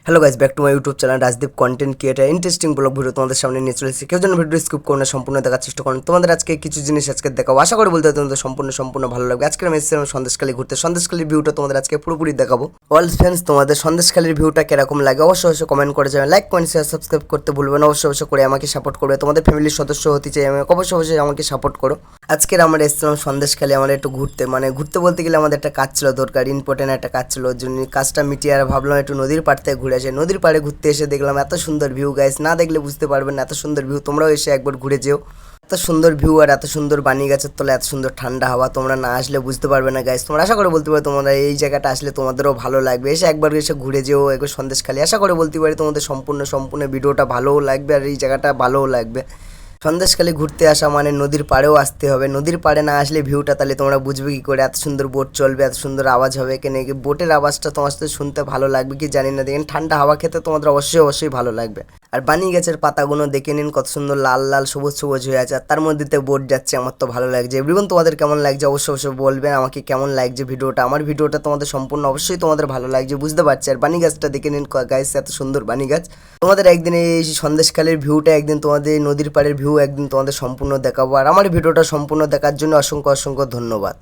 Hello guys, back to my YouTube channel Rajdeep content creator. Interesting blog video তোমাদের সামনে নিয়ে চলেছি। কেউ যেন ভিডিও স্কিপ করো না, সম্পূর্ণ দেখার চেষ্টা করুন। তোমাদের আজকে কিছু জিনিস আজকে দেখাবো, আশা করি বলতে তোমাদের সম্পূর্ণ ভালো লাগবে। আজকে আমি এসেছিলাম সন্দেশখালী ঘুরতে। সন্দেশখালীর ভিউটা তোমাদের আজকে পুরোপুরি দেখাবো। অল ফ্রেন্ডস, তোমাদের সন্দেশখালীর ভিউটা কিরকম লাগে অবশ্যই কমেন্ট করে যাবেন। লাইক কমেন্ট শেয়ার সাবস্ক্রাইব করতে ভুলবেন। অবশ্যই করে আমাকে সাপোর্ট করবে। তোমাদের ফ্যামিলির সদস্য হতে চাই আমি, অবশ্যই আমাকে সাপোর্ট করো। আজকের আমরা এসেছিলাম সন্দেশখালী আমরা একটু ঘুরতে, মানে ঘুরতে বলতে গেলে আমাদের একটা কাজ ছিল দরকার, ইম্পর্টেন্ট একটা কাজ ছিল। ওর জন্য কাজটা মিটিয়ে আর ভাবলাম একটু নদীর পাড় থেকে ঘুরে আসে। নদীর পাড়ে ঘুরতে এসে দেখলাম এত সুন্দর ভিউ গাইস, না দেখলে বুঝতে পারবেন না এত সুন্দর ভিউ। তোমরাও এসে একবার ঘুরে যেও। এত সুন্দর ভিউ আর এত সুন্দর বানি গাছের তলা, এত সুন্দর ঠান্ডা হাওয়া, তোমরা না আসলে বুঝতে পারবে না গাইস। তোমরা আশা করে বলতে পারো তোমরা এই জায়গাটা আসলে তোমাদেরও ভালো লাগবে। এসে একবার এসে ঘুরে যেও একবার সন্দেশখালী। আশা করে বলতে পারি তোমাদের সম্পূর্ণ ভিডিওটা ভালোও লাগবে আর এই জায়গাটা ভালোও লাগবে। সন্দেশখালী ঘুরতে আসা মানে নদীর পাড়েও আসতে হবে। নদীর পাড়ে না আসলে ভিউটা তাহলে তোমরা বুঝবে কি করে। এত সুন্দর বোট চলবে, এত সুন্দর আওয়াজ হবে, কেন বোটের আওয়াজটা তোমার সাথে শুনতে ভালো লাগবে কি জানি না। দেখেন ঠান্ডা হাওয়া খেতে তোমাদের অবশ্যই ভালো লাগবে। আর বানি গাছের পাতাগুলো দেখে নিন কত সুন্দর লাল লাল সবুজ হয়ে আছে, আর তার মধ্যে বোট যাচ্ছে। আমার তো ভালো লাগছে। এভরিওয়ান তোমাদের কেমন লাগছে অবশ্যই বলবেন আমাকে কেমন লাগছে ভিডিওটা। আমার ভিডিওটা তোমাদের অবশ্যই তোমাদের ভালো লাগছে বুঝতে পারছি। আর বানি গাছটা দেখে নিন গাইস, এত সুন্দর বানি গাছ। তোমাদের একদিন এই সন্দেশখালীর ভিউটা, একদিন তোমাদের নদীর পাড়ের ভিউ একদিন তোমাদের সম্পূর্ণ দেখাবো। আর আমার ভিডিওটা সম্পূর্ণ দেখার জন্য অসংখ্য ধন্যবাদ।